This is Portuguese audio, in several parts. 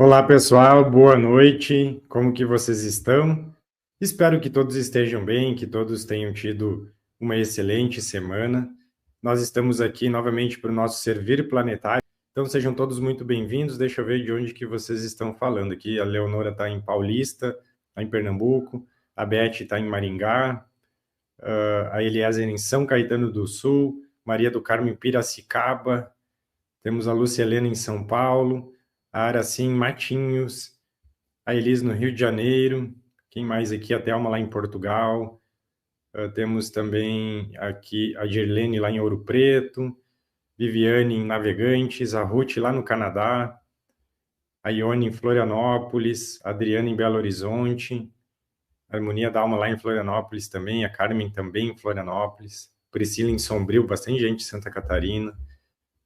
Olá, pessoal, boa noite. Como que vocês estão? Espero que todos estejam bem, que todos tenham tido uma excelente semana. Nós estamos aqui novamente para o nosso Servir Planetário. Então sejam todos muito bem-vindos. Deixa eu ver de onde que vocês estão falando aqui. A Leonora está em Paulista, está em Pernambuco. A Beth está em Maringá. A Eliezer em São Caetano do Sul. Maria do Carmo em Piracicaba. Temos a Lúcia Helena em São Paulo. A Araci em Matinhos, a Elis no Rio de Janeiro, quem mais aqui? A Thelma lá em Portugal, temos também aqui a Girlene lá em Ouro Preto, Viviane em Navegantes, a Ruth lá no Canadá, a Ione em Florianópolis, a Adriana em Belo Horizonte, a Harmonia da Alma lá em Florianópolis também, a Carmen também em Florianópolis, Priscila em Sombrio, bastante gente em Santa Catarina,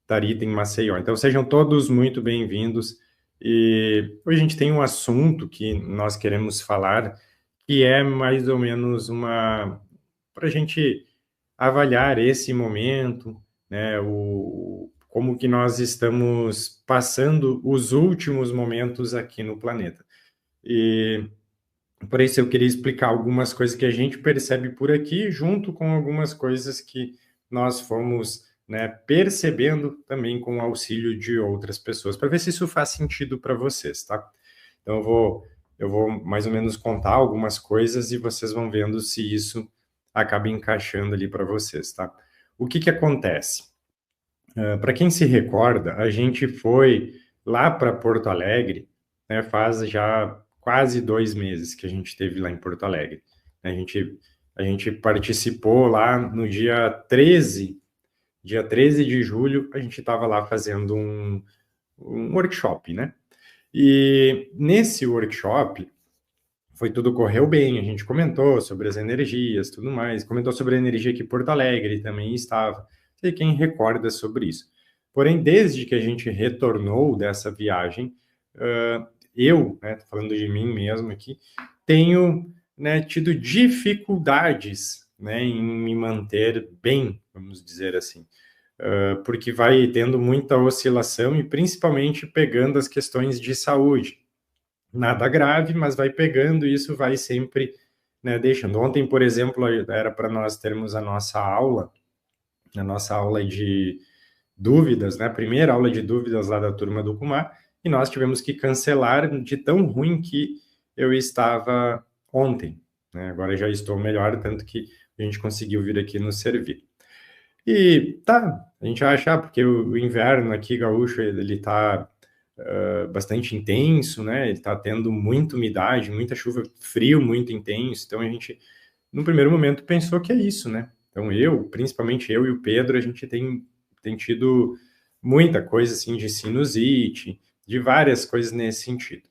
Tarita em Maceió. Então sejam todos muito bem-vindos. E hoje a gente tem um assunto que nós queremos falar, que é mais ou menos para a gente avaliar esse momento, né, como que nós estamos passando os últimos momentos aqui no planeta. E por isso eu queria explicar algumas coisas que a gente percebe por aqui, junto com algumas coisas que nós fomos, né, percebendo também com o auxílio de outras pessoas, para ver se isso faz sentido para vocês, tá? Então eu vou mais ou menos contar algumas coisas e vocês vão vendo se isso acaba encaixando ali para vocês, tá? O que que acontece? Para quem se recorda, a gente foi lá para Porto Alegre, né, faz já quase 2 meses que a gente esteve lá em Porto Alegre. A gente participou lá no dia 13 de julho, a gente estava lá fazendo um workshop, né? E nesse workshop, correu bem, a gente comentou sobre as energias, tudo mais, comentou sobre a energia que Porto Alegre também estava, sei quem recorda sobre isso. Porém, desde que a gente retornou dessa viagem, eu, né, tô falando de mim mesmo aqui, tenho, né, tido dificuldades, né, em me manter bem, vamos dizer assim, porque vai tendo muita oscilação e principalmente pegando as questões de saúde. Nada grave, mas vai pegando e isso vai sempre, né, deixando. Ontem, por exemplo, era para nós termos a nossa aula de dúvidas, né, a primeira aula de dúvidas lá da turma do Kumar, e nós tivemos que cancelar de tão ruim que eu estava ontem, né? Agora já estou melhor, tanto que a gente conseguiu vir aqui nos servir. E tá, a gente vai achar, porque o inverno aqui gaúcho, ele tá bastante intenso, né? Ele tá tendo muita umidade, muita chuva, frio muito intenso. Então a gente, no primeiro momento, pensou que é isso, né? Então principalmente eu e o Pedro, a gente tem tido muita coisa assim de sinusite, de várias coisas nesse sentido.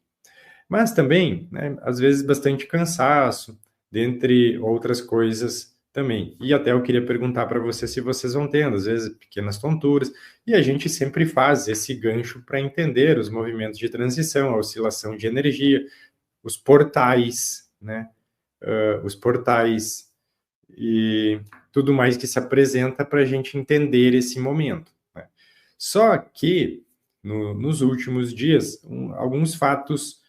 Mas também, né, às vezes bastante cansaço, dentre outras coisas também. E até eu queria perguntar para você se vocês vão tendo, às vezes, pequenas tonturas, e a gente sempre faz esse gancho para entender os movimentos de transição, a oscilação de energia, os portais, né? Os portais e tudo mais que se apresenta para a gente entender esse momento, né? Só que, nos últimos dias, alguns fatos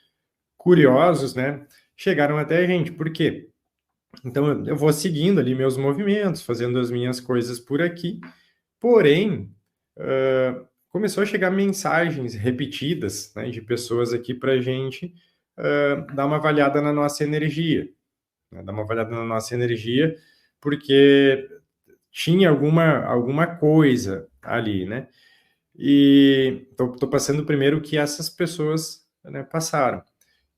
curiosos, né, chegaram até a gente. Por quê? Então, eu vou seguindo ali meus movimentos, fazendo as minhas coisas por aqui, porém, começou a chegar mensagens repetidas, né, de pessoas aqui para a gente dar uma avaliada na nossa energia, né, dar uma avaliada na nossa energia, porque tinha alguma coisa ali, né? E tô passando primeiro o que essas pessoas, né, passaram.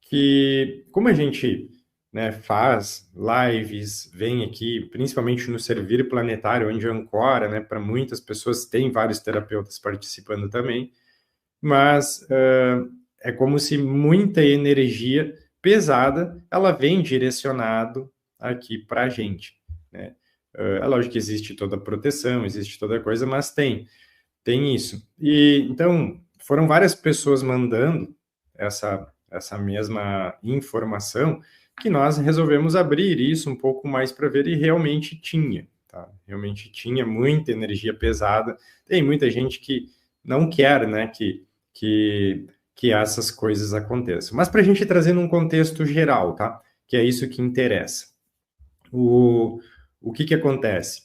Que como a gente, né, faz lives, vem aqui, principalmente no Servir Planetário, onde ancora, né, para muitas pessoas, tem vários terapeutas participando também, mas é como se muita energia pesada, ela vem direcionado aqui para a gente, né? É lógico que existe toda a proteção, existe toda a coisa, mas tem isso. E então foram várias pessoas mandando essa mesma informação que nós resolvemos abrir isso um pouco mais para ver e realmente tinha, tá? Realmente tinha muita energia pesada. Tem muita gente que não quer, né, que que essas coisas aconteçam. Mas para a gente trazer num contexto geral, tá? Que é isso que interessa. O que acontece?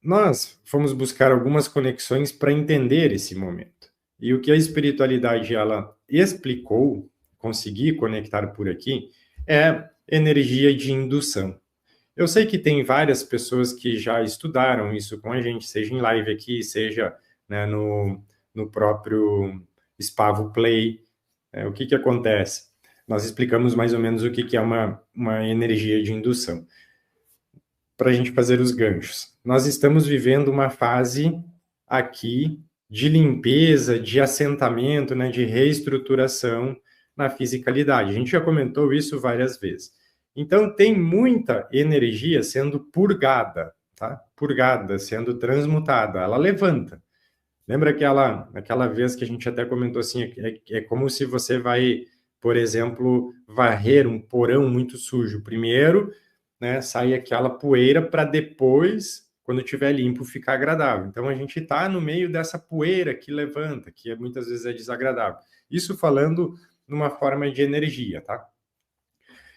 Nós fomos buscar algumas conexões para entender esse momento. E o que a espiritualidade ela explicou, conseguir conectar por aqui, é energia de indução. Eu sei que tem várias pessoas que já estudaram isso com a gente, seja em live aqui, seja, né, no próprio Spavo Play. O que acontece? Nós explicamos mais ou menos o que é uma energia de indução. Para a gente fazer os ganchos. Nós estamos vivendo uma fase aqui de limpeza, de assentamento, né, de reestruturação na fisicalidade. A gente já comentou isso várias vezes. Então, tem muita energia sendo purgada, tá? Purgada, sendo transmutada. Ela levanta. Lembra aquela vez que a gente até comentou assim, é como se você vai, por exemplo, varrer um porão muito sujo. Primeiro, né, sai aquela poeira para depois, quando estiver limpo, ficar agradável. Então, a gente está no meio dessa poeira que levanta, que muitas vezes é desagradável. Isso falando numa forma de energia, tá?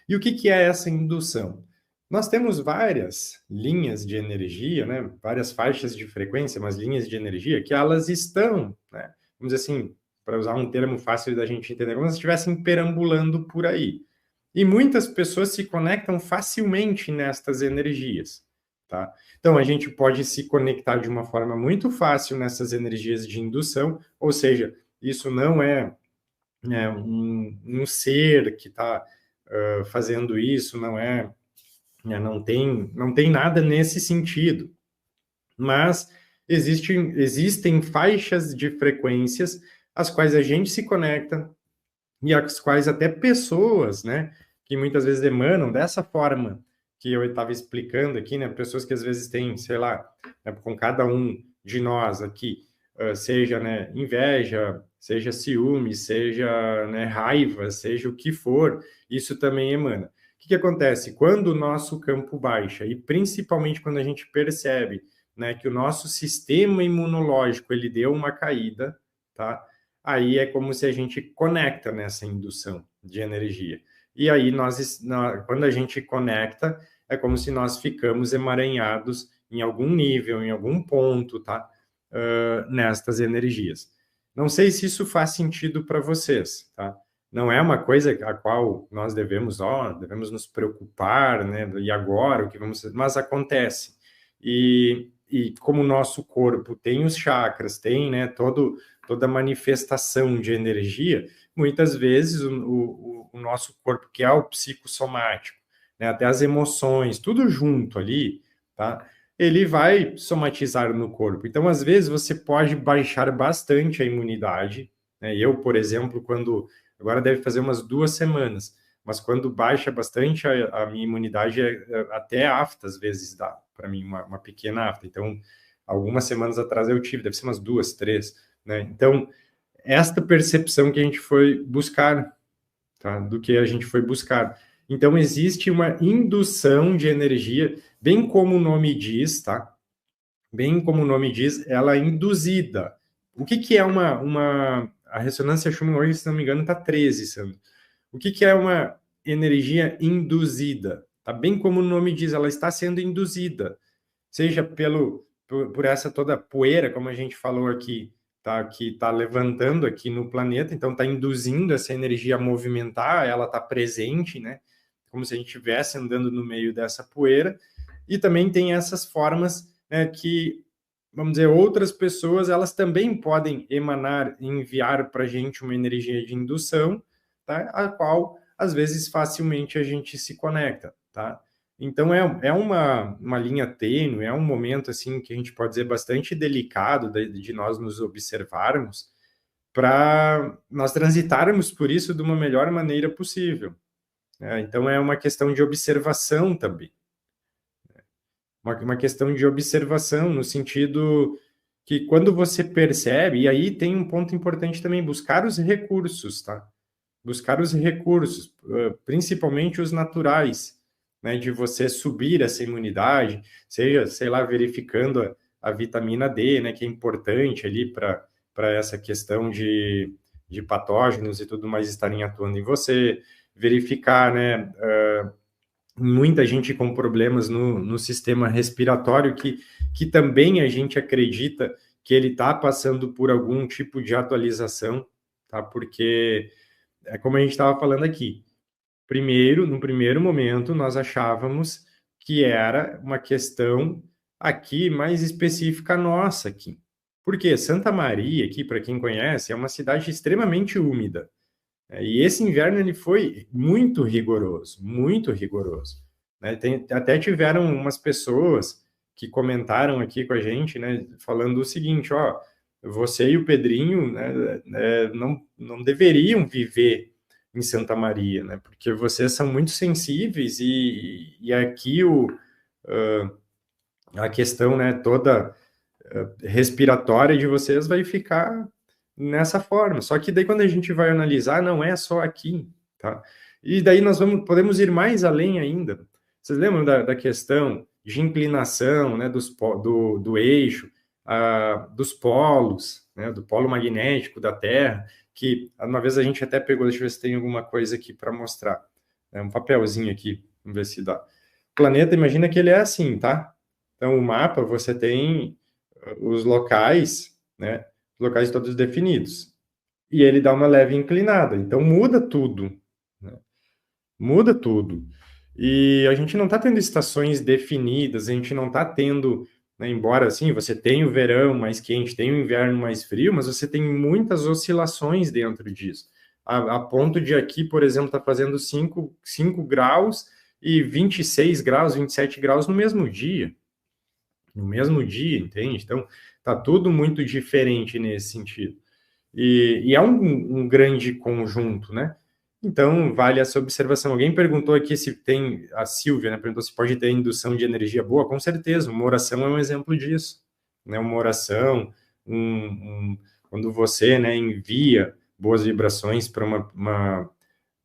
E o que é essa indução? Nós temos várias linhas de energia, né? Várias faixas de frequência, mas linhas de energia que elas estão, né? Vamos dizer assim, para usar um termo fácil da gente entender, como se estivessem perambulando por aí. E muitas pessoas se conectam facilmente nestas energias, tá? Então, a gente pode se conectar de uma forma muito fácil nessas energias de indução, ou seja, isso não é, né, um ser que está fazendo isso, não é, né, não tem nada nesse sentido, mas existem faixas de frequências às quais a gente se conecta e às quais até pessoas, né, que muitas vezes emanam dessa forma que eu estava explicando aqui, né, pessoas que às vezes têm, sei lá, né, com cada um de nós aqui, seja, né, inveja, seja ciúme, seja, né, raiva, seja o que for, isso também emana. O que acontece? Quando o nosso campo baixa, e principalmente quando a gente percebe, né, que o nosso sistema imunológico ele deu uma caída, tá? Aí é como se a gente conecta nessa indução de energia. E aí, quando a gente conecta, é como se nós ficamos emaranhados em algum nível, em algum ponto, tá? Nestas energias. Não sei se isso faz sentido para vocês, tá? Não é uma coisa a qual nós devemos nos preocupar, né? E agora, o que vamos fazer? Mas acontece. E como o nosso corpo tem os chakras, tem, né, toda manifestação de energia, muitas vezes o nosso corpo, que é o psicossomático, né, até as emoções, tudo junto ali, tá? Ele vai somatizar no corpo. Então, às vezes, você pode baixar bastante a imunidade, né? Eu, por exemplo, agora deve fazer umas 2 semanas, mas quando baixa bastante a minha imunidade, até afta, às vezes dá para mim uma pequena afta. Então, algumas semanas atrás eu tive, deve ser umas 2, 3, né? Então, esta percepção que a gente foi buscar, tá? Do que a gente foi buscar. Então, existe uma indução de energia, bem como o nome diz, tá? Bem como o nome diz, ela é induzida. O que é a ressonância Schumann hoje, se não me engano, está 13, Sandro. O que é uma energia induzida? Tá bem como o nome diz, ela está sendo induzida, seja por essa toda poeira, como a gente falou aqui, tá, que está levantando aqui no planeta, então está induzindo essa energia a movimentar, ela está presente, né? Como se a gente estivesse andando no meio dessa poeira. E também tem essas formas, né, que, vamos dizer, outras pessoas, elas também podem emanar, enviar para a gente uma energia de indução, tá? A qual, às vezes, facilmente a gente se conecta, tá? Então, é uma linha tênue, é um momento, assim, que a gente pode dizer bastante delicado de nós nos observarmos para nós transitarmos por isso de uma melhor maneira possível, né? Então, é uma questão de observação também. Uma questão de observação, no sentido que quando você percebe, e aí tem um ponto importante também, buscar os recursos, tá? Buscar os recursos, principalmente os naturais, né? De você subir essa imunidade, seja, sei lá, verificando a vitamina D, né? Que é importante ali para essa questão de patógenos e tudo mais estarem atuando em você, verificar, né, muita gente com problemas no sistema respiratório que também a gente acredita que ele está passando por algum tipo de atualização, tá? Porque é como a gente estava falando aqui. Primeiro, no primeiro momento, nós achávamos que era uma questão aqui mais específica nossa aqui. Porque Santa Maria, aqui, para quem conhece, é uma cidade extremamente úmida. E esse inverno ele foi muito rigoroso, muito rigoroso. Né? Até tiveram umas pessoas que comentaram aqui com a gente, né, falando o seguinte, ó, você e o Pedrinho, né, não deveriam viver em Santa Maria, né, porque vocês são muito sensíveis e aqui a questão, né, toda respiratória de vocês vai ficar nessa forma. Só que daí quando a gente vai analisar, não é só aqui, tá? E daí nós podemos ir mais além ainda. Vocês lembram da questão de inclinação, né, do eixo, dos polos, né, do polo magnético da Terra, que uma vez a gente até pegou, deixa eu ver se tem alguma coisa aqui para mostrar. É um papelzinho aqui, vamos ver se dá. O planeta, imagina que ele é assim, tá? Então, o mapa, você tem os locais, né, locais todos definidos. E ele dá uma leve inclinada, então muda tudo, né? Muda tudo. E a gente não está tendo estações definidas, a gente não está tendo, né, embora assim, você tem o verão mais quente, tem o inverno mais frio, mas você tem muitas oscilações dentro disso. A ponto de aqui, por exemplo, está fazendo 5 graus e 26 graus, 27 graus no mesmo dia. No mesmo dia, entende? Então, tá tudo muito diferente nesse sentido. E é um grande conjunto, né? Então, vale essa observação. Alguém perguntou aqui se tem, a Silvia, né, perguntou se pode ter indução de energia boa. Com certeza, uma oração é um exemplo disso. Né? Uma oração, quando você, né, envia boas vibrações para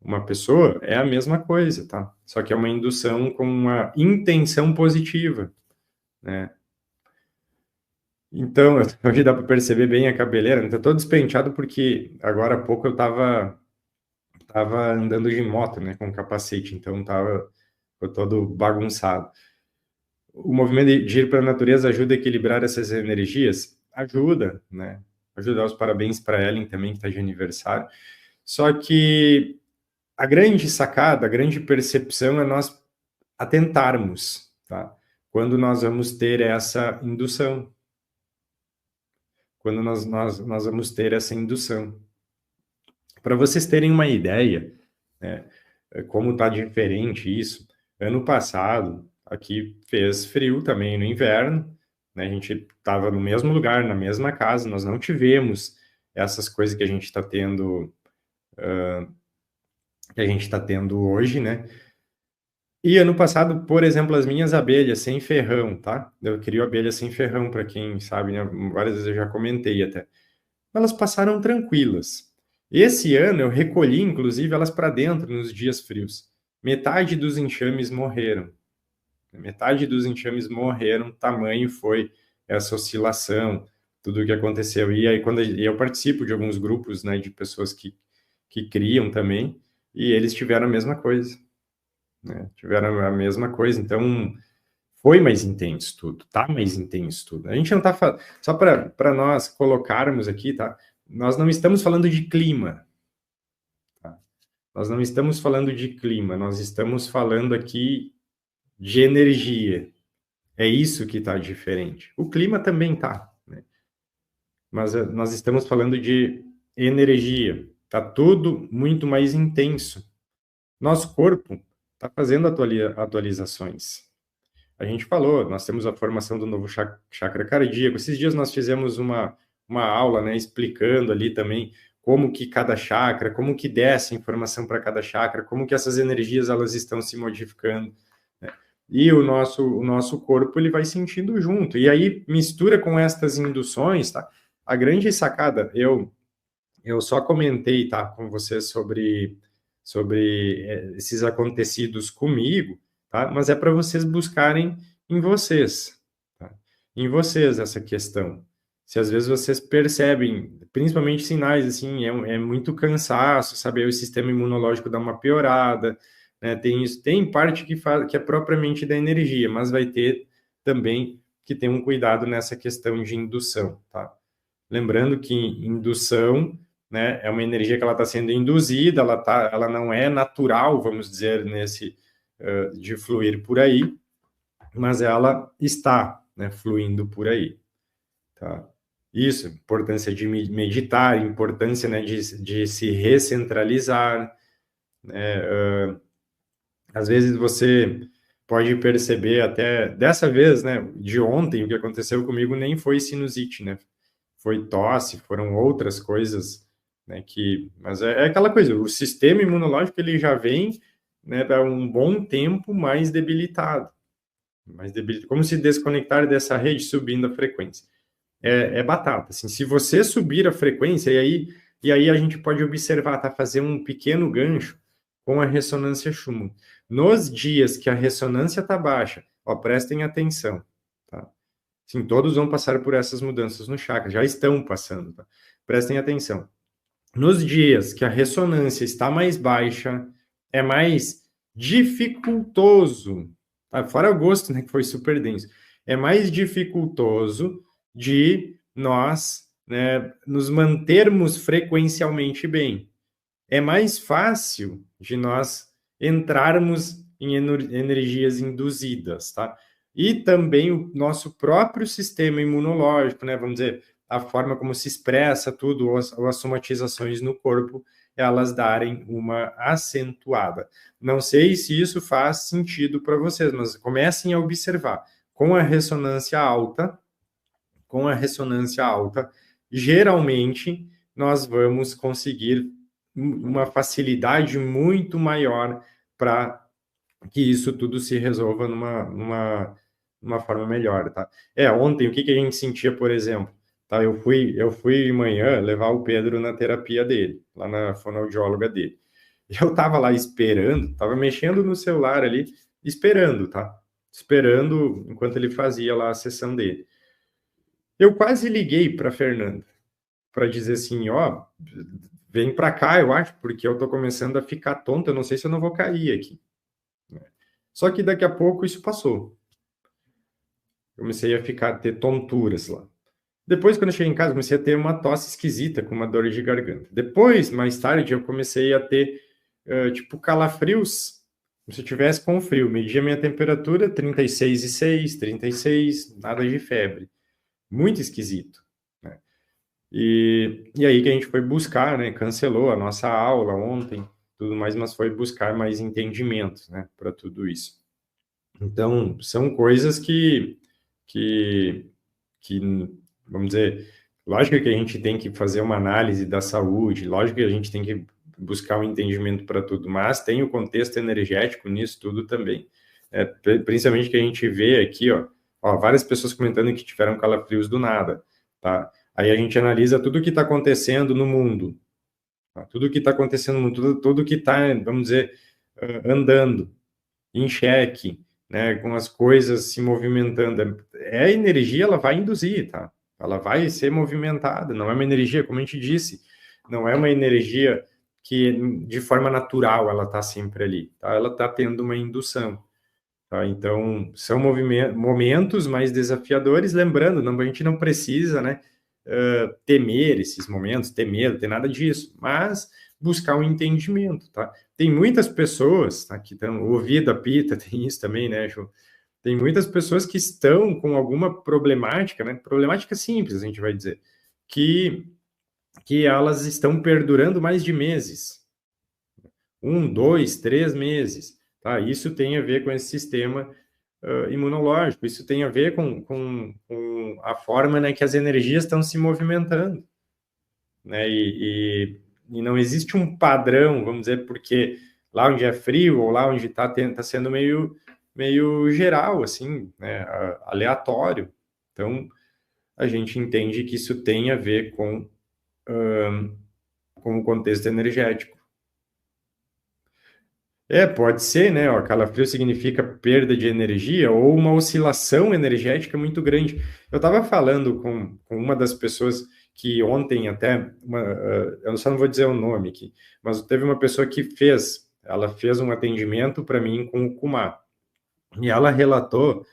uma pessoa, é a mesma coisa, tá? Só que é uma indução com uma intenção positiva, né? Então, hoje dá para perceber bem a cabeleira, né? Tá todo despenteado porque agora há pouco eu tava andando de moto, né, com capacete, então ficou todo bagunçado. O movimento de ir para a natureza ajuda a equilibrar essas energias? Ajuda, né? Ajuda, os parabéns para a Ellen também, que está de aniversário. Só que a grande sacada, a grande percepção é nós atentarmos, tá? Quando nós vamos ter essa indução. Quando nós vamos ter essa indução. Para vocês terem uma ideia, né, como está diferente isso, ano passado, aqui fez frio também no inverno, né, a gente estava no mesmo lugar, na mesma casa, nós não tivemos essas coisas que a gente está tendo, hoje, né? E ano passado, por exemplo, as minhas abelhas sem ferrão, tá? Eu crio abelhas sem ferrão, para quem sabe, né? Várias vezes eu já comentei até. Elas passaram tranquilas. Esse ano eu recolhi, inclusive, elas para dentro nos dias frios. Metade dos enxames morreram. Metade dos enxames morreram, tamanho foi essa oscilação, tudo o que aconteceu. E aí, quando eu participo de alguns grupos, né, de pessoas que criam também, e eles tiveram a mesma coisa. Né? Tiveram a mesma coisa. Então, foi mais intenso tudo, tá mais intenso tudo. A gente não tá só para nós colocarmos aqui, tá? Nós não estamos falando de clima, tá? Nós não estamos falando de clima, nós estamos falando aqui de energia. É isso que está diferente. O clima também tá, né? Mas nós estamos falando de energia. Tá tudo muito mais intenso. Nosso corpo está fazendo atualizações. A gente falou, nós temos a formação do novo chakra cardíaco. Esses dias nós fizemos uma aula, né, explicando ali também como que cada chakra, como que desce a informação para cada chakra, como que essas energias elas estão se modificando, né? E o nosso corpo ele vai sentindo junto. E aí mistura com estas induções, tá? A grande sacada, eu só comentei, tá, com você sobre esses acontecidos comigo, tá? Mas é para vocês buscarem em vocês, tá? Em vocês essa questão. Se às vezes vocês percebem, principalmente sinais, assim, é muito cansaço, sabe? Aí o sistema imunológico dá uma piorada, né? Tem isso, tem parte que é propriamente da energia, mas vai ter também que ter um cuidado nessa questão de indução, tá? Lembrando que indução, né, é uma energia que ela está sendo induzida, ela não é natural, vamos dizer, de fluir por aí, mas ela está, né, fluindo por aí, tá? Isso, importância de meditar, importância, né, de se recentralizar, né? Às vezes você pode perceber até dessa vez, né, de ontem, o que aconteceu comigo nem foi sinusite, né? Foi tosse, foram outras coisas, né, mas é aquela coisa, o sistema imunológico ele já vem, né, há um bom tempo mais debilitado, como se desconectar dessa rede subindo a frequência. É batata, assim, se você subir a frequência, e aí a gente pode observar, tá, fazer um pequeno gancho com a ressonância Schumann. Nos dias que a ressonância está baixa, ó, prestem atenção, tá? Sim, todos vão passar por essas mudanças no chakra, já estão passando, tá? Prestem atenção. Nos dias que a ressonância está mais baixa, é mais dificultoso, tá? Fora agosto, né, que foi super denso, é mais dificultoso de nós, né, nos mantermos frequencialmente bem. É mais fácil de nós entrarmos em energias induzidas, tá? E também o nosso próprio sistema imunológico, né? Vamos dizer, a forma como se expressa tudo, ou as somatizações no corpo, elas darem uma acentuada. Não sei se isso faz sentido para vocês, mas comecem a observar. Com a ressonância alta, geralmente nós vamos conseguir uma facilidade muito maior para que isso tudo se resolva numa forma melhor, tá? Ontem, o que a gente sentia, por exemplo, tá? Eu fui de manhã levar o Pedro na terapia dele, lá na fonoaudióloga dele. Eu tava lá esperando, tava mexendo no celular ali, esperando, tá? Esperando enquanto ele fazia lá a sessão dele. Eu quase liguei para Fernanda para dizer assim, ó, vem para cá, eu acho, porque eu tô começando a ficar tonto, eu não sei se eu não vou cair aqui. Só que daqui a pouco isso passou. Comecei a ter tonturas lá. Depois, quando eu cheguei em casa, comecei a ter uma tosse esquisita, com uma dor de garganta. Depois, mais tarde, eu comecei a ter, tipo, calafrios, como se eu tivesse com frio. Medi a minha temperatura, 36,6, 36, nada de febre. Muito esquisito, né? E aí que a gente foi buscar, né? Cancelou a nossa aula ontem, tudo mais, mas foi buscar mais entendimento, né? Para tudo isso. Então, são coisas que, que, vamos dizer, lógico que a gente tem que fazer uma análise da saúde, lógico que a gente tem que buscar um entendimento para tudo, mas tem o contexto energético nisso tudo também. Principalmente que a gente vê aqui, ó, várias pessoas comentando que tiveram calafrios do nada, tá? Aí a gente analisa tudo o que está acontecendo no mundo, tá? Tudo o que está acontecendo no mundo, tudo que está, vamos dizer, andando em xeque, né, com as coisas se movimentando. A energia, ela vai induzir, tá? Ela vai ser movimentada, não é uma energia, como a gente disse, não é uma energia que de forma natural ela está sempre ali, tá? Ela está tendo uma indução, tá? Então, são momentos mais desafiadores, lembrando, não, a gente não precisa, né, temer esses momentos, ter medo, ter nada disso, mas buscar um entendimento, tá? Tem muitas pessoas, tá, que estão, o Vida Pita tem isso também, né, Ju? Tem muitas pessoas que estão com alguma problemática, né, problemática simples, a gente vai dizer, que, que elas estão perdurando mais de meses, 1, 2, 3 meses, tá? Isso tem a ver com esse sistema imunológico, isso tem a ver com a forma, né, que as energias estão se movimentando, né? E não existe um padrão, vamos dizer, porque lá onde é frio ou lá onde tá sendo meio geral, assim, né, aleatório. Então, a gente entende que isso tem a ver com o contexto energético. Pode ser, né? Ó, calafrio significa perda de energia ou uma oscilação energética muito grande. Eu estava falando com uma das pessoas que ontem até, eu só não vou dizer o nome aqui, mas teve uma pessoa que ela fez um atendimento para mim com o Kumar. E ela relatou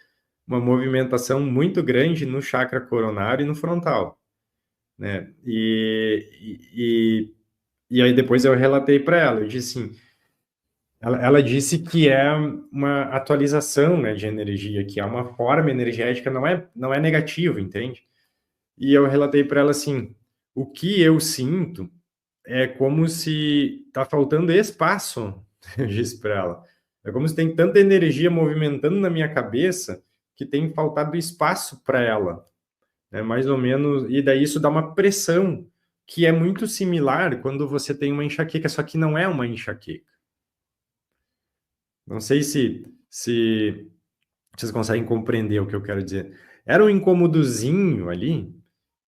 uma movimentação muito grande no chakra coronário e no frontal, né? E aí depois eu relatei para ela, eu disse assim, ela disse que é uma atualização, né, de energia, que é uma forma energética, não é negativo, entende? E eu relatei para ela assim, o que eu sinto é como se tá faltando espaço, eu disse para ela. É como se tem tanta energia movimentando na minha cabeça que tem faltado espaço para ela, né? Mais ou menos, e daí isso dá uma pressão que é muito similar quando você tem uma enxaqueca, só que não é uma enxaqueca. Não sei se vocês conseguem compreender o que eu quero dizer. Era um incômodozinho ali,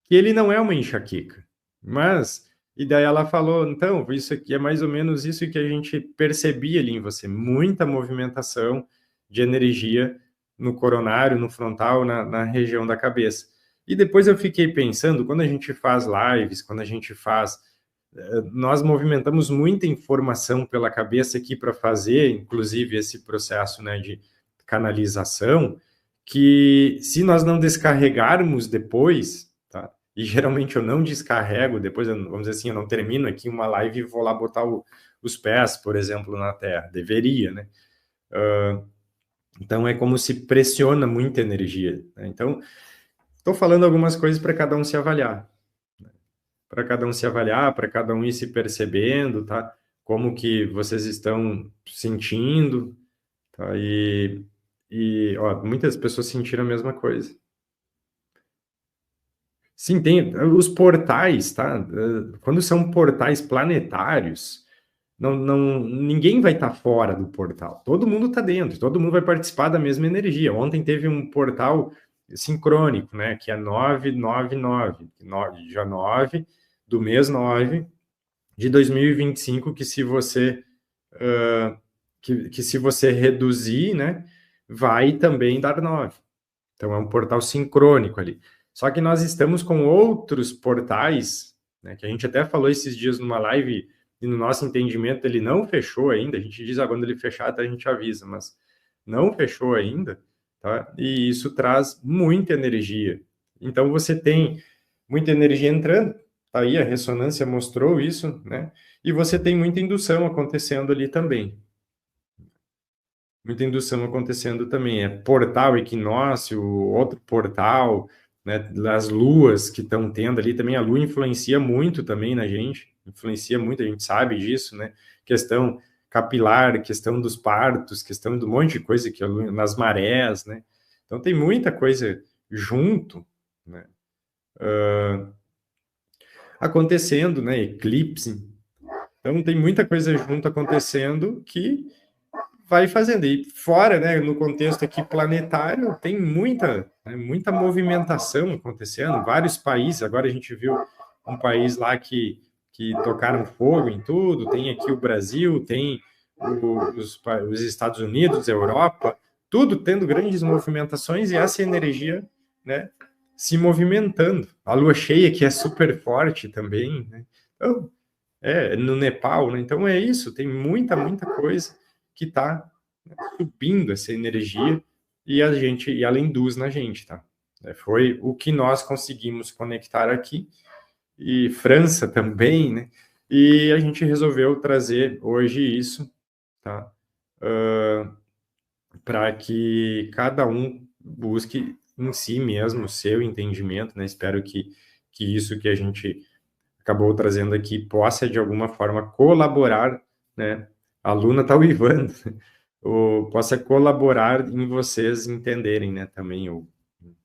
que ele não é uma enxaqueca. Mas, e daí ela falou, então, isso aqui é mais ou menos isso que a gente percebia ali em você. Muita movimentação de energia no coronário, no frontal, na região da cabeça. E depois eu fiquei pensando, quando a gente faz lives, quando a gente faz nós movimentamos muita informação pela cabeça aqui para fazer, inclusive esse processo, né, de canalização, que se nós não descarregarmos depois, tá? E geralmente eu não descarrego depois, vamos dizer assim, eu não termino aqui uma live e vou lá botar os pés, por exemplo, na terra. Deveria, né? Então é como se pressiona muita energia, né? Então, estou falando algumas coisas para cada um se avaliar, para cada um ir se percebendo, tá? Como que vocês estão sentindo, tá? E ó, muitas pessoas sentiram a mesma coisa. Sim, tem os portais, tá? Quando são portais planetários, ninguém vai estar fora do portal. Todo mundo está dentro, todo mundo vai participar da mesma energia. Ontem teve um portal sincrônico, né? Que é 999, dia 9 do mês 9 de 2025, que se você que se você reduzir, né, vai também dar 9. Então é um portal sincrônico ali. Só que nós estamos com outros portais, né, que a gente até falou esses dias numa live, e no nosso entendimento ele não fechou ainda. A gente diz, quando ele fechar, até a gente avisa, mas não fechou ainda, tá? E isso traz muita energia. Então você tem muita energia entrando, tá aí, a ressonância mostrou isso, né? E você tem muita indução acontecendo ali também. Muita indução acontecendo também. É portal equinócio, outro portal, né? As luas que estão tendo ali também. A lua influencia muito também na gente, influencia muito, a gente sabe disso, né? Questão capilar, questão dos partos, questão de um monte de coisa que nas marés, né? Então tem muita coisa junto, né? Acontecendo, né? Eclipse. Então tem muita coisa junto acontecendo que vai fazendo. E fora, né, no contexto aqui planetário, tem muita movimentação acontecendo, vários países. Agora a gente viu um país lá que tocaram fogo em tudo, tem aqui o Brasil, tem os Estados Unidos, a Europa, tudo tendo grandes movimentações e essa energia, né, se movimentando. A lua cheia, que é super forte também, né? Então, no Nepal, né? Então é isso, tem muita coisa que está subindo essa energia e ela induz na gente, tá? Foi o que nós conseguimos conectar aqui, e França também, né? E a gente resolveu trazer hoje isso, tá? Para que cada um busque em si mesmo o seu entendimento, né? Espero que isso que a gente acabou trazendo aqui possa, de alguma forma, colaborar, né? A Luna está uivando, ou possa colaborar em vocês entenderem, né? Também, ou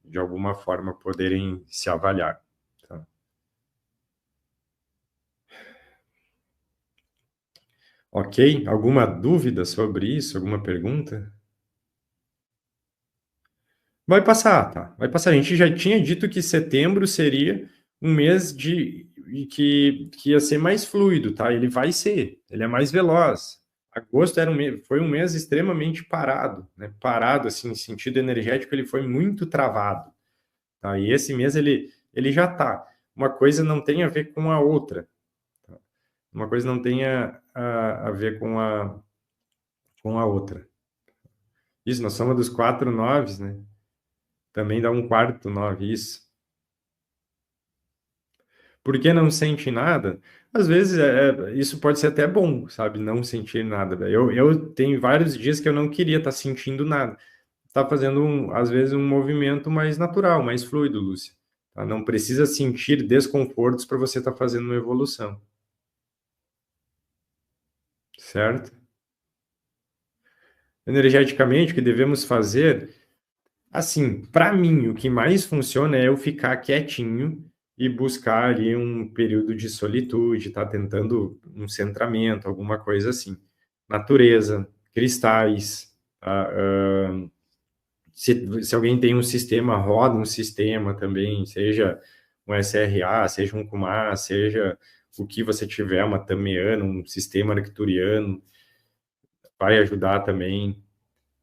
de alguma forma poderem se avaliar. Tá? Ok? Alguma dúvida sobre isso? Alguma pergunta? Vai passar, tá? Vai passar. A gente já tinha dito que setembro seria um mês que ia ser mais fluido, tá? Ele vai ser, ele é mais veloz. agosto foi um mês extremamente parado, né? Parado, assim, em sentido energético, ele foi muito travado. Tá? E esse mês ele já está. Uma coisa não tem a ver com a outra. Tá? Uma coisa não tem a ver com a outra. Isso, nós somos dos 4 noves, né? Também dá um quarto nove, isso. Por que não sente nada? Às vezes isso pode ser até bom, sabe? Não sentir nada. Eu tenho vários dias que eu não queria estar sentindo nada. Tá fazendo, às vezes, um movimento mais natural, mais fluido, Lúcia. Tá? Não precisa sentir desconfortos para você estar fazendo uma evolução. Certo? Energeticamente, o que devemos fazer? Assim, para mim, o que mais funciona é eu ficar quietinho e buscar ali um período de solitude, tá tentando um centramento, alguma coisa assim. Natureza, cristais, tá? Se alguém tem um sistema, roda um sistema também, seja um SRA, seja um Kumar, seja o que você tiver, uma Tamiana, um sistema arcturiano, vai ajudar também.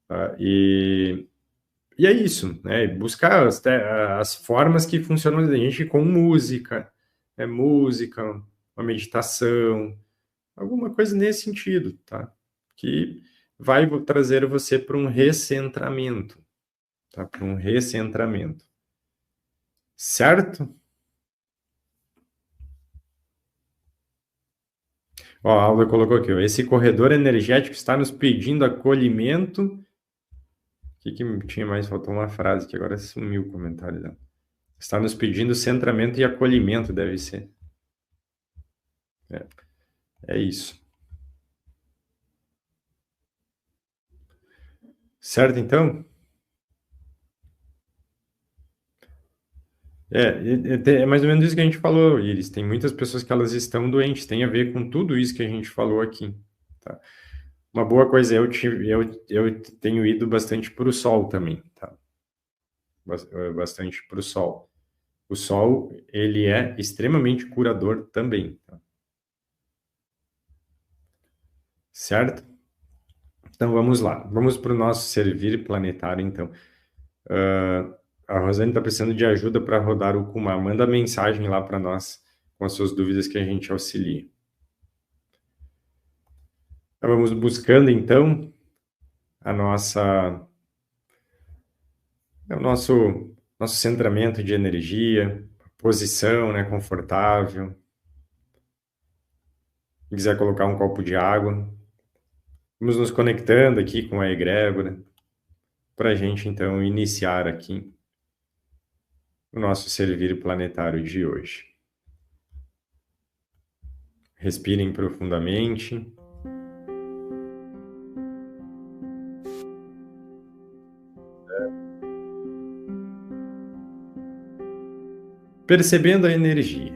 Tá? E é isso, né? Buscar as formas que funcionam da gente com música, música, uma meditação, alguma coisa nesse sentido, tá? Que vai trazer você para um recentramento, tá? Para um recentramento. Certo? Ó, a Alda colocou aqui, ó, esse corredor energético está nos pedindo acolhimento. O que tinha mais? Faltou uma frase que agora sumiu o comentário dela. Está nos pedindo centramento e acolhimento, deve ser. É isso. Certo, então? É mais ou menos isso que a gente falou, Iris. Tem muitas pessoas que elas estão doentes, tem a ver com tudo isso que a gente falou aqui. Tá? Uma boa coisa, eu tenho ido bastante para o sol também, tá? Bastante para o sol. O sol, ele é extremamente curador também, tá? Certo? Então vamos lá, vamos para o nosso servir planetário, então. A Rosane está precisando de ajuda para rodar o Kumar. Manda mensagem lá para nós com as suas dúvidas que a gente auxilia. Então, vamos buscando, então, o nosso centramento de energia, posição, né, confortável. Se quiser colocar um copo de água. Vamos nos conectando aqui com a egrégora para a gente, então, iniciar aqui o nosso servir planetário de hoje. Respirem profundamente. Percebendo a energia.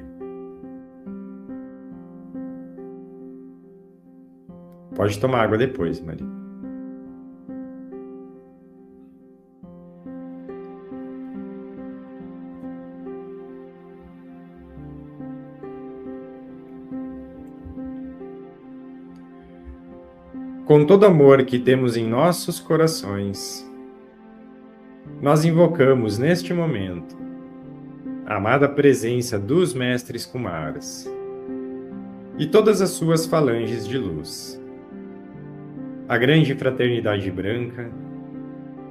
Pode tomar água depois, Maria. Com todo amor que temos em nossos corações, nós invocamos neste momento a amada presença dos Mestres Kumaras e todas as suas falanges de luz, a grande fraternidade branca,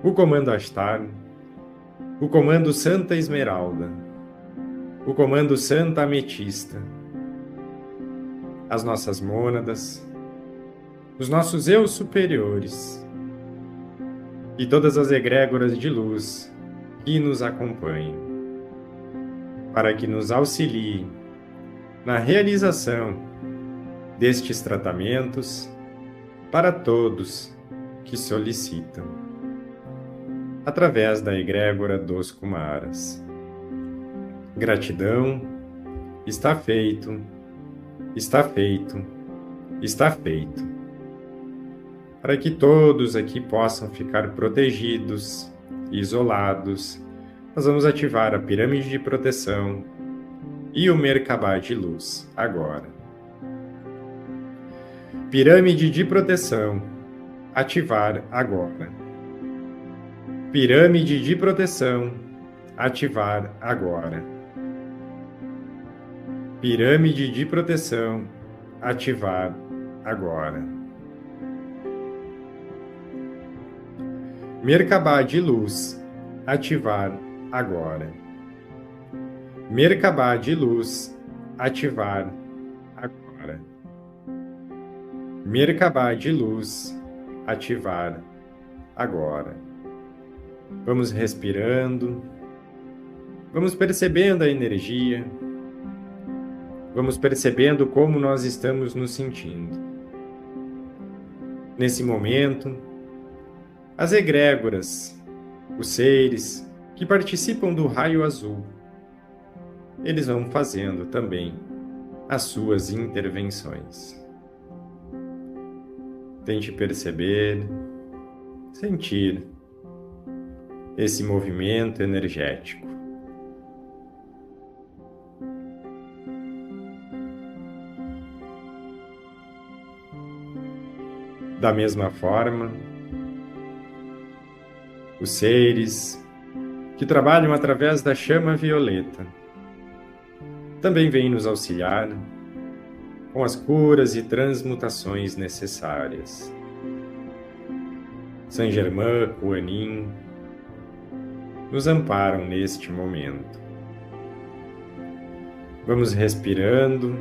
o Comando Ashtar, o Comando Santa Esmeralda, o Comando Santa Ametista, as nossas mônadas, os nossos eus superiores e todas as egrégoras de luz que nos acompanham, para que nos auxiliem na realização destes tratamentos para todos que solicitam, através da egrégora dos Kumaras. Gratidão, está feito, está feito, está feito. Para que todos aqui possam ficar protegidos, isolados, nós vamos ativar a pirâmide de proteção e o Merkabah de luz agora. Pirâmide de proteção. Ativar agora. Pirâmide de proteção. Ativar agora. Pirâmide de proteção. Ativar agora. Merkabah de luz. Ativar agora. Merkabah de luz. Ativar agora. Merkabah de luz. Ativar agora. Vamos respirando. Vamos percebendo a energia. Vamos percebendo como nós estamos nos sentindo. Nesse momento, as egrégoras, os seres que participam do raio azul, eles vão fazendo também as suas intervenções. Tente perceber, sentir esse movimento energético. Da mesma forma, os seres que trabalham através da chama violeta também vêm nos auxiliar com as curas e transmutações necessárias. Saint Germain, Kuan Yin, nos amparam neste momento. Vamos respirando,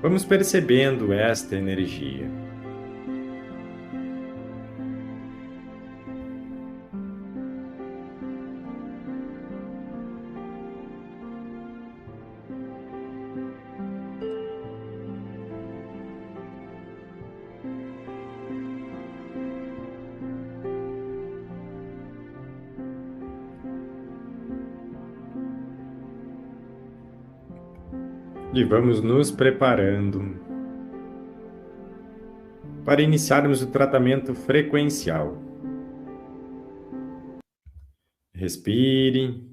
vamos percebendo esta energia. E vamos nos preparando para iniciarmos o tratamento frequencial. Respire,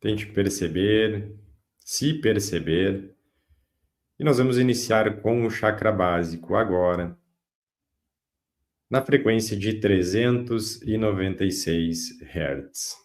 tente perceber, se perceber, e nós vamos iniciar com o chakra básico agora, na frequência de 396 Hz.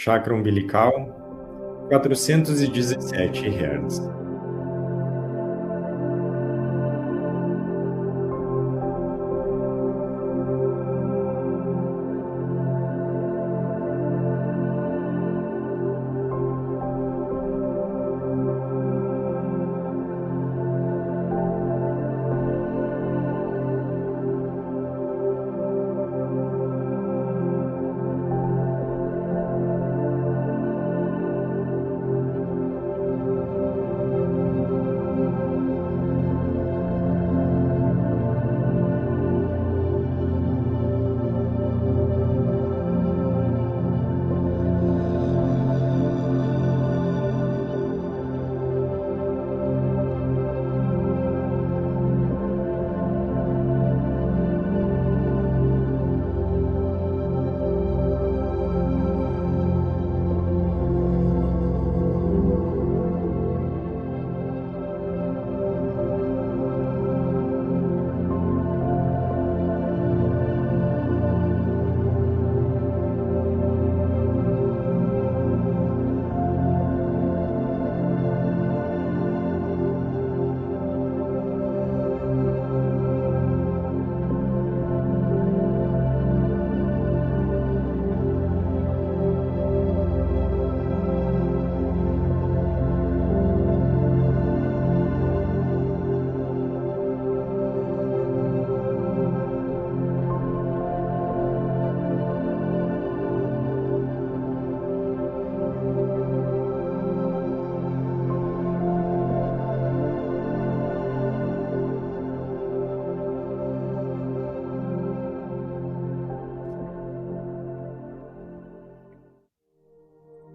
Chakra umbilical, 417 Hz.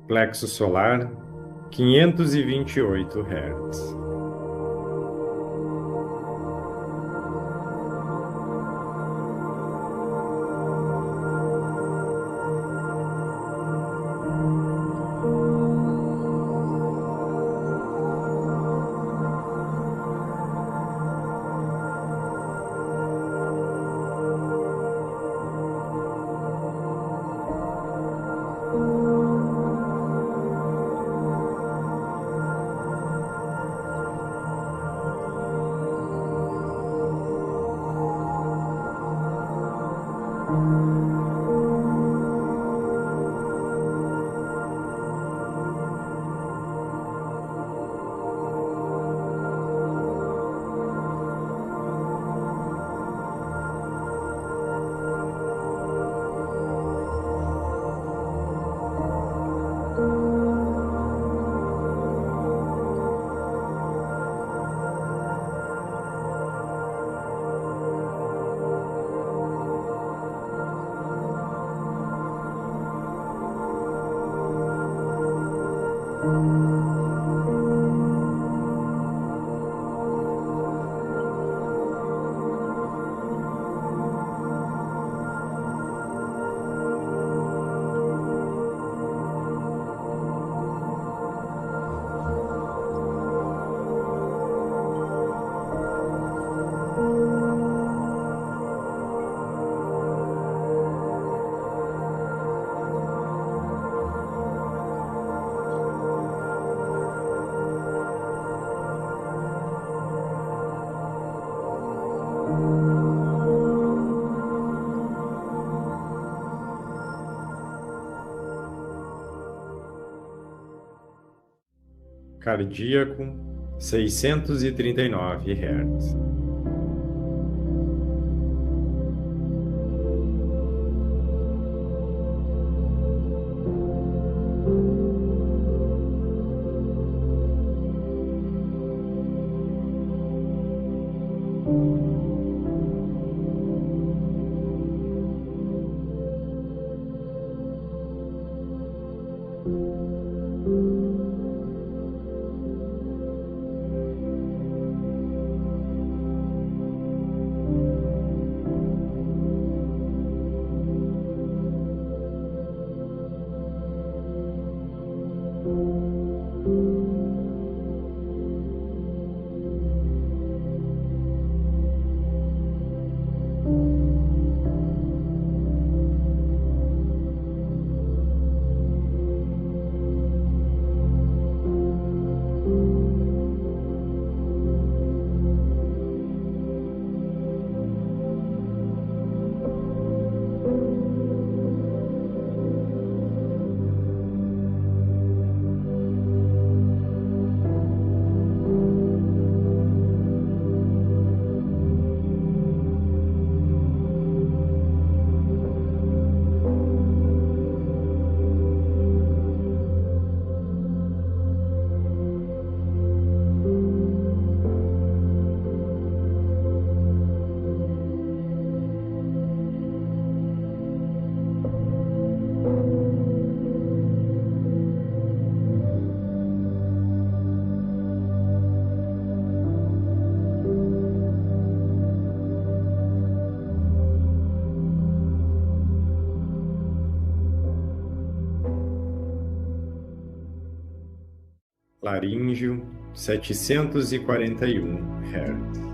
plexo solar, 528 Hz. Cardíaco, 639 Hz. Laríngeo, 741 Hz.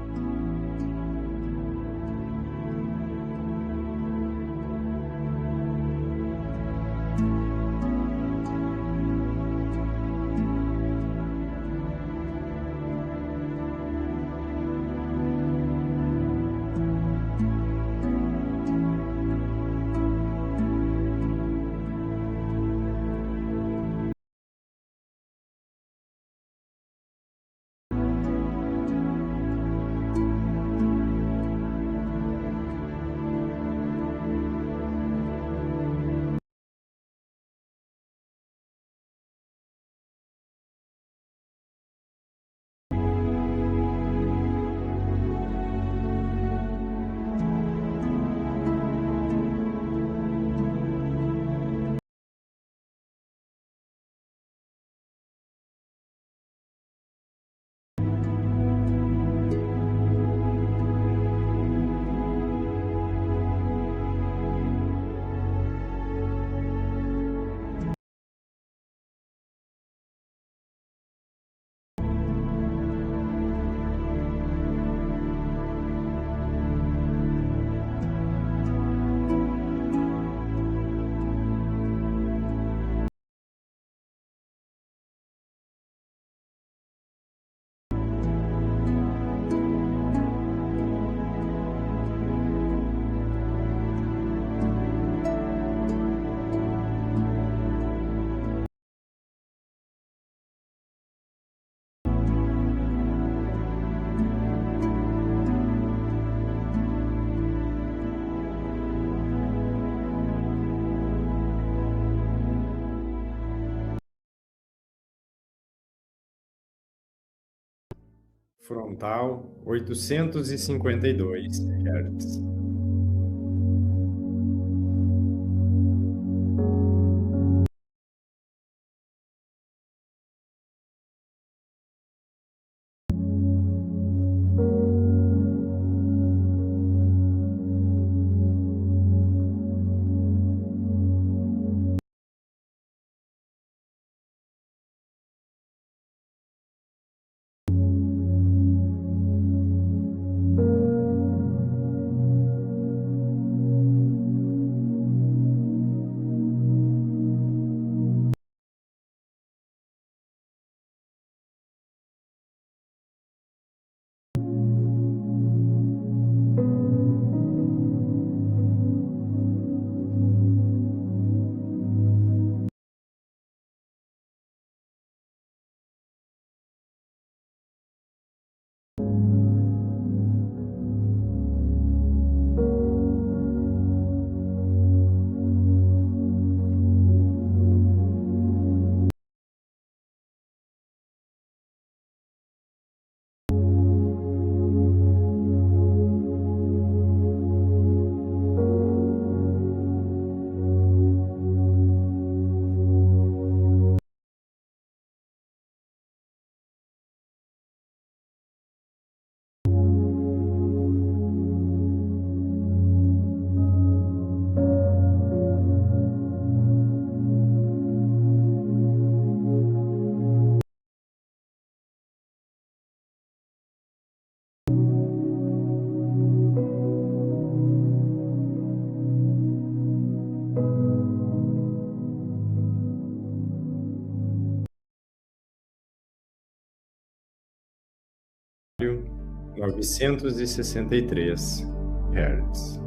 frontal 852 Hz. Rádio 963 Hz.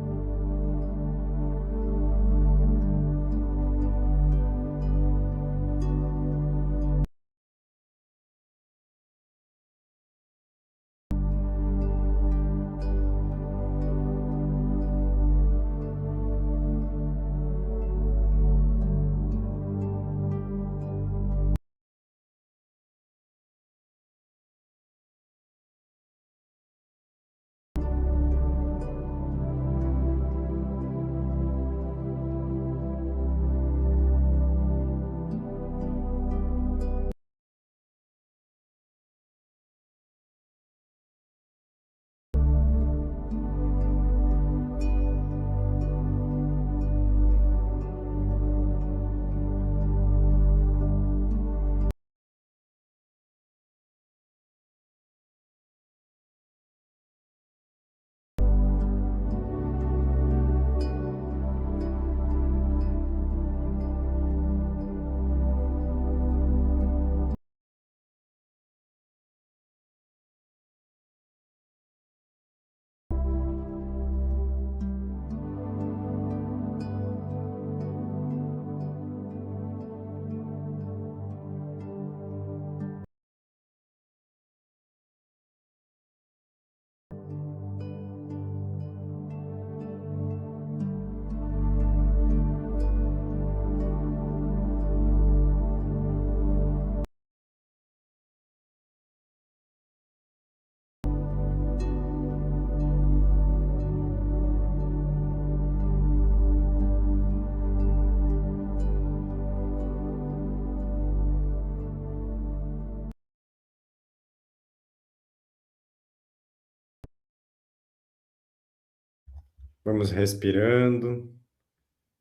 Vamos respirando,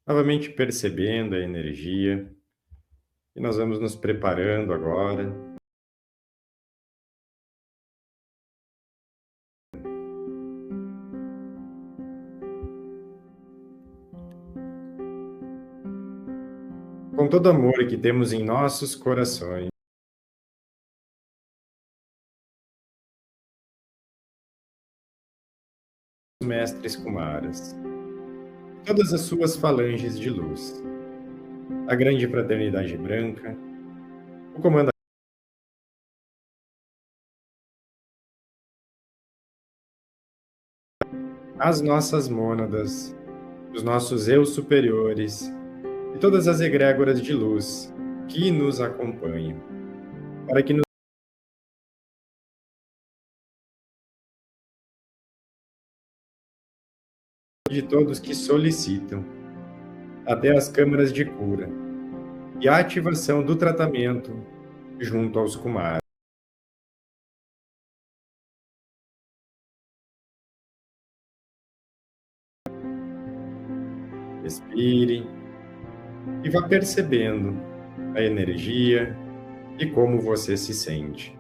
novamente percebendo a energia, e nós vamos nos preparando agora. Com todo amor que temos em nossos corações, mestres Kumaras, todas as suas falanges de luz, a grande fraternidade branca, o comando, as nossas mônadas, os nossos eus superiores e todas as egrégoras de luz que nos acompanham, para que nos de todos que solicitam, até as câmaras de cura, e a ativação do tratamento junto aos Kumaras. Respire e vá percebendo a energia e como você se sente.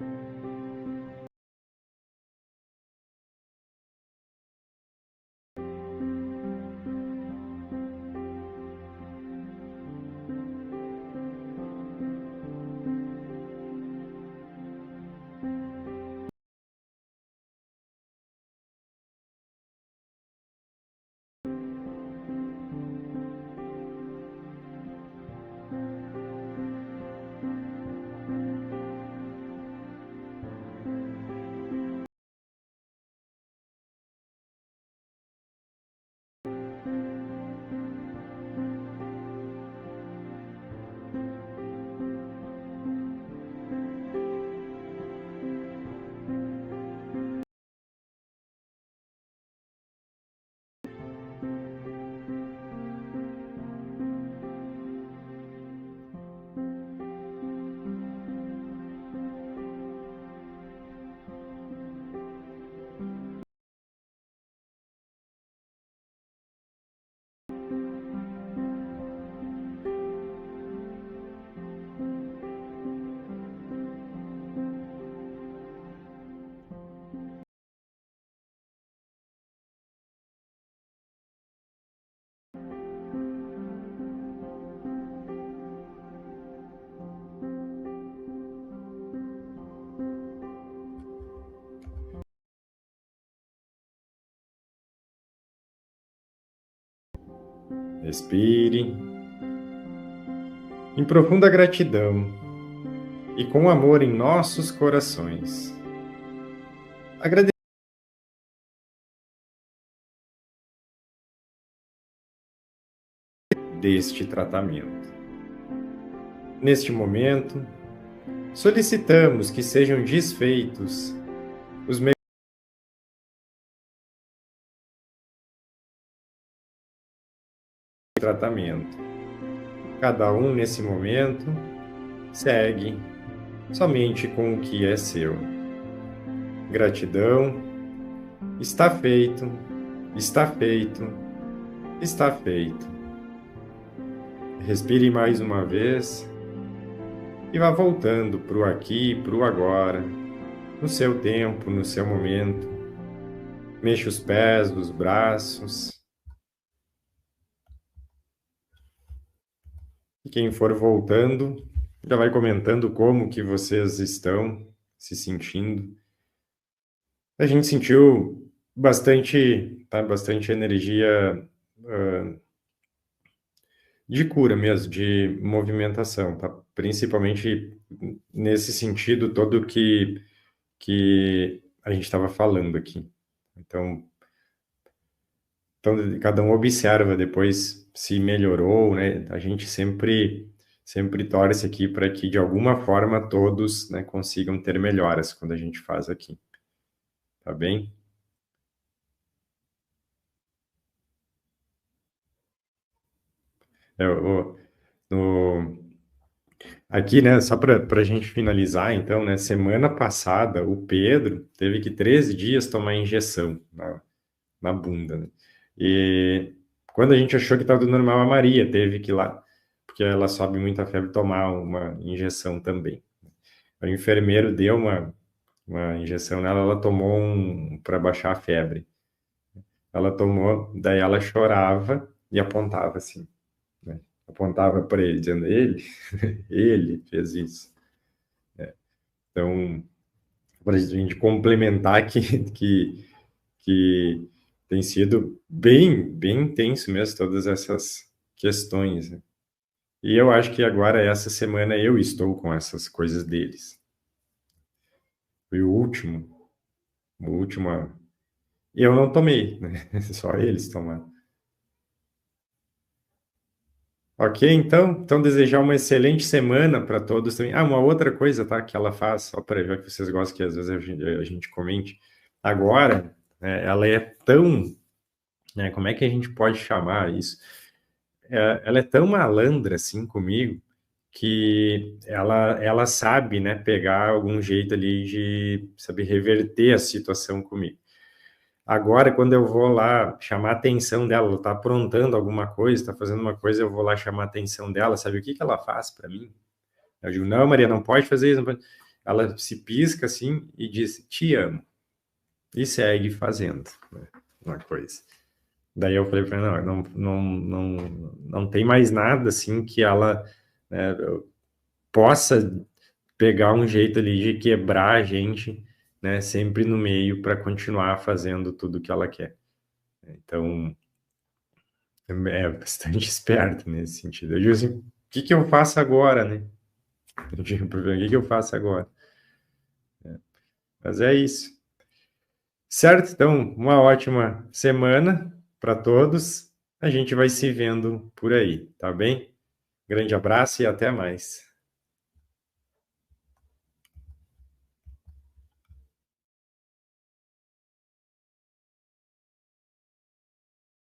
Respire em profunda gratidão e com amor em nossos corações. Agradeço deste tratamento. Neste momento, solicitamos que sejam desfeitos os tratamento. Cada um, nesse momento, segue somente com o que é seu. Gratidão. Está feito, está feito, está feito. Respire mais uma vez e vá voltando para o aqui, para o agora, no seu tempo, no seu momento. Mexa os pés, os braços. E quem for voltando, já vai comentando como que vocês estão se sentindo. A gente sentiu bastante energia de cura mesmo, de movimentação, tá? Principalmente nesse sentido todo que a gente estava falando aqui. Então, cada um observa depois se melhorou, né? A gente sempre torce aqui para que, de alguma forma, todos, né, consigam ter melhoras quando a gente faz aqui. Tá bem? Aqui, né, só para a gente finalizar, então, né, semana passada o Pedro teve que 13 dias tomar injeção na bunda, né? E quando a gente achou que estava tudo normal, a Maria teve que ir lá, porque ela sobe muito a febre, tomar uma injeção também. O enfermeiro deu uma injeção nela, ela tomou para baixar a febre. Ela tomou, daí ela chorava e apontava assim, né? Apontava para ele, dizendo, ele fez isso. Então, para a gente complementar que tem sido bem intenso mesmo todas essas questões, né? E eu acho que agora, essa semana, eu estou com essas coisas deles. Foi o último. Eu não tomei, né? Só eles tomaram. Ok, então desejar uma excelente semana para todos também. Ah, uma outra coisa, tá, que ela faz, só para ver que vocês gostam que às vezes a gente comente. Agora, né, ela é tão né? Como é que a gente pode chamar isso? Ela é tão malandra assim comigo que ela sabe, né, pegar algum jeito ali de saber reverter a situação comigo. Agora, quando eu vou lá chamar a atenção dela, ela está aprontando alguma coisa, está fazendo uma coisa, eu vou lá chamar a atenção dela, sabe o que que ela faz para mim? Eu digo, não, Maria, não pode fazer isso. Não pode. Ela se pisca assim e diz, te amo. E segue fazendo, né, uma coisa. Daí eu falei para ela, não tem mais nada assim que ela, né, possa pegar um jeito ali de quebrar a gente, né, sempre no meio para continuar fazendo tudo que ela quer. Então, é bastante esperto nesse sentido. Eu digo assim, o que que eu faço agora, né? Eu digo, o que que eu faço agora? Mas é isso. Certo? Então, uma ótima semana para todos. A gente vai se vendo por aí, tá bem? Grande abraço e até mais.